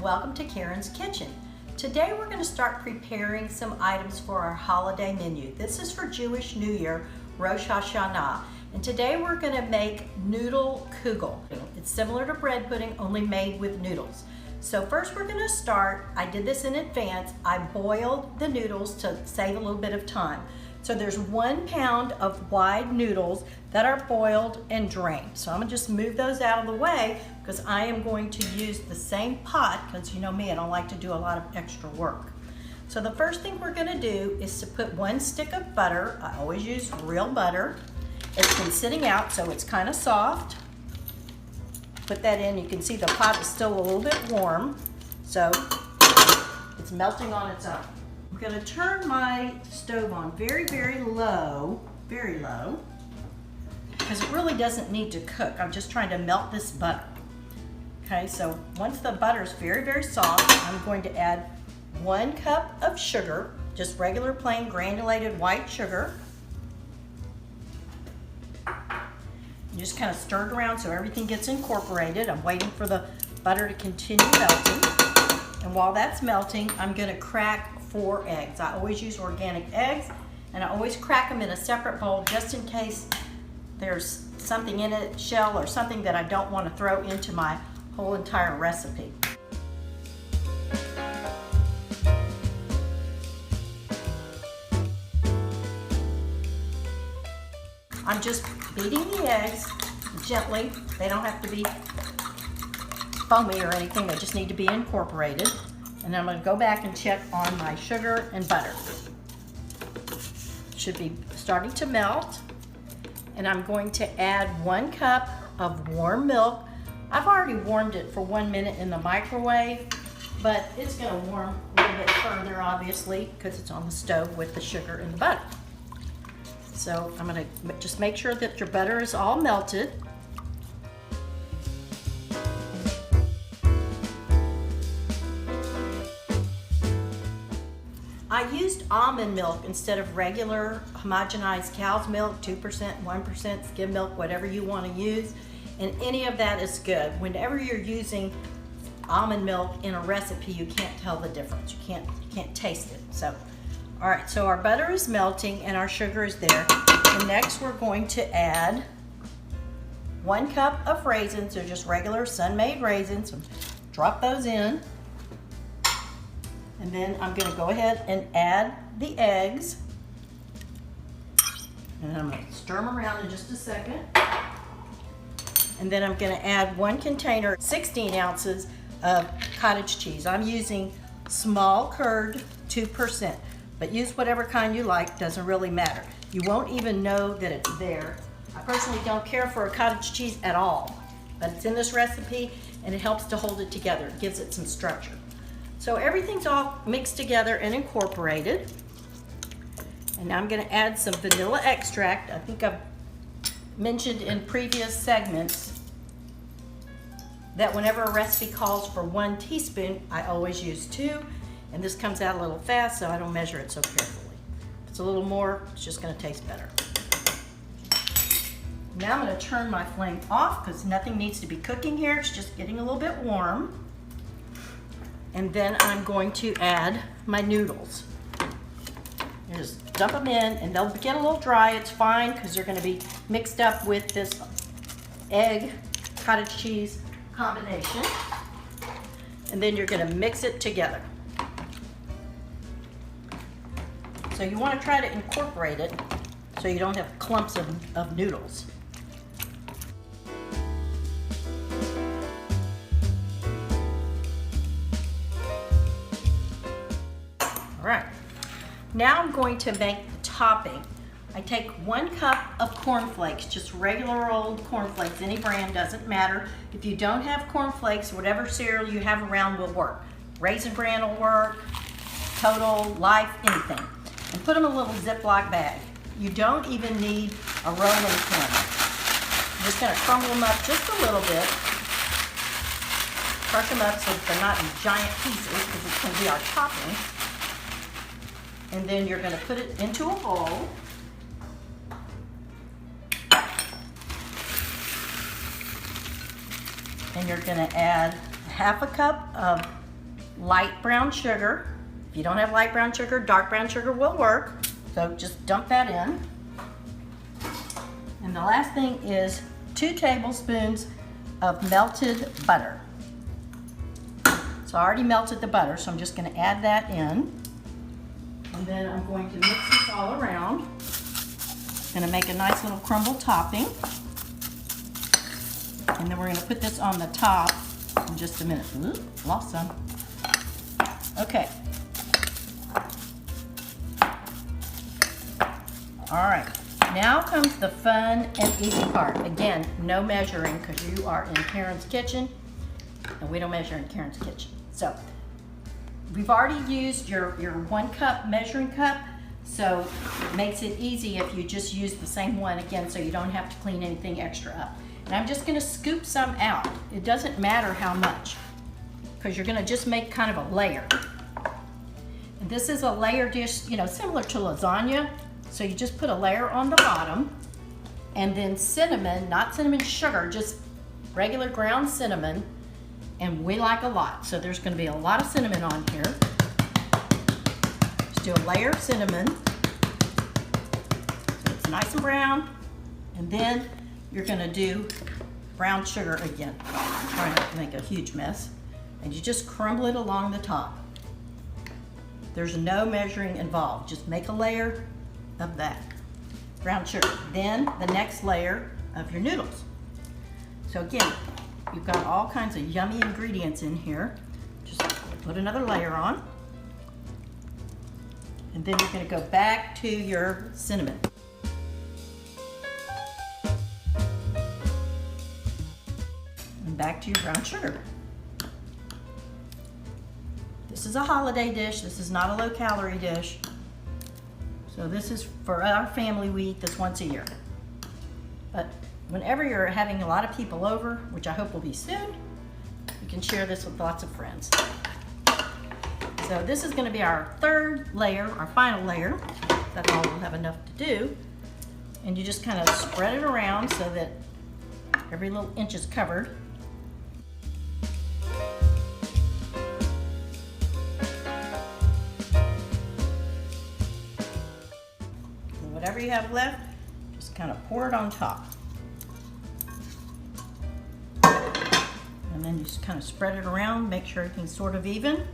welcome to Karen's Kitchen. Today we're going to start preparing some items for our holiday menu. This is for Jewish New Year, Rosh Hashanah. And today we're going to make Noodle Kugel. It's similar to bread pudding, only made with noodles. So first we're going to start, I did this in advance, I boiled the noodles to save a little bit of time. So there's 1 pound of wide noodles that are boiled and drained. So I'm gonna just move those out of the way because I am going to use the same pot, because you know me, I don't like to do a lot of extra work. So the first thing we're gonna do is to put 1 stick of butter. I always use real butter. It's been sitting out, so it's kind of soft. Put that in, you can see the pot is still a little bit warm, so it's melting on its own. I'm going to turn my stove on very, very low, because it really doesn't need to cook. I'm just trying to melt this butter. Okay, so once the butter is very, very soft, I'm going to add 1 cup of sugar, just regular plain granulated white sugar. You just kind of stir it around so everything gets incorporated. I'm waiting for the butter to continue melting. And while that's melting, I'm going to crack 4 eggs. I always use organic eggs, and I always crack them in a separate bowl just in case there's something in it, shell or something that I don't want to throw into my whole entire recipe. I'm just beating the eggs gently. They don't have to be foamy or anything, they just need to be incorporated. And I'm going to go back and check on my sugar and butter. Should be starting to melt. And I'm going to add 1 cup of warm milk. I've already warmed it for 1 minute in the microwave, but it's going to warm a little bit further, obviously, because it's on the stove with the sugar and the butter. So I'm going to just make sure that your butter is all melted. I used almond milk instead of regular homogenized cow's milk, 2%, 1%, skim milk, whatever you want to use. And any of that is good. Whenever you're using almond milk in a recipe, you can't tell the difference. You can't taste it. So, all right, so our butter is melting and our sugar is there. And next we're going to add 1 cup of raisins. They're just regular sun-made raisins. So drop those in. And then I'm going to go ahead and add the eggs. And I'm going to stir them around in just a second. And then I'm going to add 1 container, 16 ounces of cottage cheese. I'm using small curd, 2%. But use whatever kind you like, doesn't really matter. You won't even know that it's there. I personally don't care for a cottage cheese at all, but it's in this recipe and it helps to hold it together. It gives it some structure. So everything's all mixed together and incorporated. And now I'm going to add some vanilla extract. I think I've mentioned in previous segments that whenever a recipe calls for 1 teaspoon, I always use 2. And this comes out a little fast, so I don't measure it so carefully. If it's a little more, it's just going to taste better. Now I'm going to turn my flame off because nothing needs to be cooking here. It's just getting a little bit warm. And then I'm going to add my noodles. Just dump them in, and they'll get a little dry. It's fine because they're going to be mixed up with this egg cottage cheese combination. And then you're going to mix it together. So you want to try to incorporate it so you don't have clumps of noodles. All right, now I'm going to make the topping. I take 1 cup of cornflakes, just regular old cornflakes, any brand, doesn't matter. If you don't have cornflakes, whatever cereal you have around will work. Raisin Bran will work, Total, Life, anything. And put them in a little Ziploc bag. You don't even need a rolling pin. I'm just going to crumble them up just a little bit. Crush them up so that they're not in giant pieces because it's going to be our topping. And then you're going to put it into a bowl. And you're going to add 1/2 cup of light brown sugar. If you don't have light brown sugar, dark brown sugar will work. So just dump that in. And the last thing is 2 tablespoons of melted butter. So I already melted the butter, so I'm just going to add that in. And then I'm going to mix this all around. Going to make a nice little crumble topping. And then we're going to put this on the top in just a minute. Ooh, lost some. Okay. All right. Now comes the fun and easy part. Again, no measuring because you are in Karen's kitchen and we don't measure in Karen's kitchen. So we've already used your 1 cup measuring cup, so it makes it easy if you just use the same one again so you don't have to clean anything extra up. And I'm just gonna scoop some out. It doesn't matter how much because you're gonna just make kind of a layer. And this is a layer dish, you know, similar to lasagna. So you just put a layer on the bottom and then cinnamon, not cinnamon sugar, just regular ground cinnamon. And we like a lot, so there's gonna be a lot of cinnamon on here. Just do a layer of cinnamon. So it's nice and brown. And then you're gonna do brown sugar again. Try not to make a huge mess. And you just crumble it along the top. There's no measuring involved. Just make a layer of that brown sugar. Then the next layer of your noodles. So again, you've got all kinds of yummy ingredients in here. Just put another layer on. And then you're gonna go back to your cinnamon. And back to your brown sugar. This is a holiday dish. This is not a low-calorie dish. So this is for our family. We eat this once a year. But whenever you're having a lot of people over, which I hope will be soon, you can share this with lots of friends. So this is going to be our 3rd layer, our final layer. That's all we'll have enough to do. And you just kind of spread it around so that every little inch is covered. Whatever you have left, just kind of pour it on top. And then you just kind of spread it around, make sure everything's sort of even.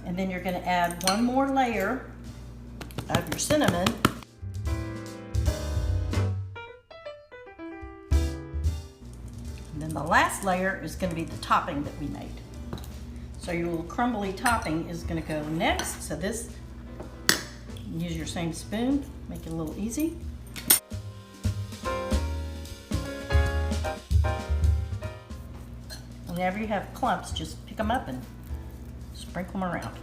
And then you're going to add 1 more layer of your cinnamon. And then the last layer is going to be the topping that we made. So your little crumbly topping is going to go next. So this, use your same spoon, make it a little easy. Whenever you have clumps, just pick them up and sprinkle them around.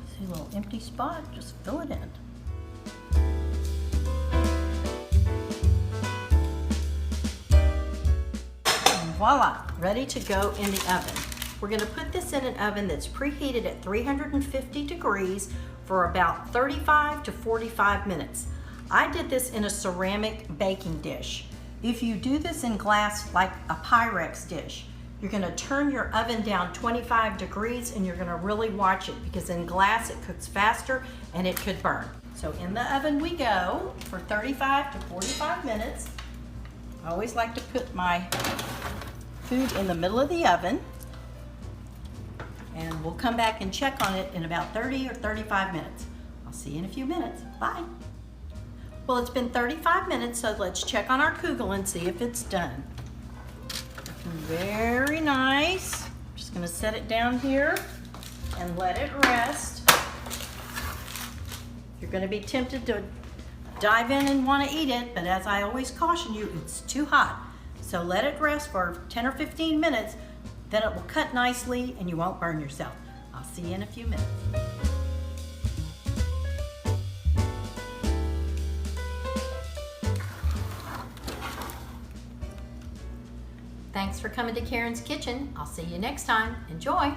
See a little empty spot, just fill it in. Voila, ready to go in the oven. We're going to put this in an oven that's preheated at 350 degrees for about 35 to 45 minutes. I did this in a ceramic baking dish. If you do this in glass like a Pyrex dish, you're going to turn your oven down 25 degrees and you're going to really watch it because in glass it cooks faster and it could burn. So in the oven we go for 35 to 45 minutes. I always like to put my food in the middle of the oven, and we'll come back and check on it in about 30 or 35 minutes. I'll see you in a few minutes. Bye. Well, it's been 35 minutes, so let's check on our kugel and see if it's done. Very nice. Just gonna set it down here and let it rest. You're gonna be tempted to dive in and want to eat it, but as I always caution you, it's too hot. So let it rest for 10 or 15 minutes, then it will cut nicely and you won't burn yourself. I'll see you in a few minutes. Thanks for coming to Karen's Kitchen. I'll see you next time. Enjoy.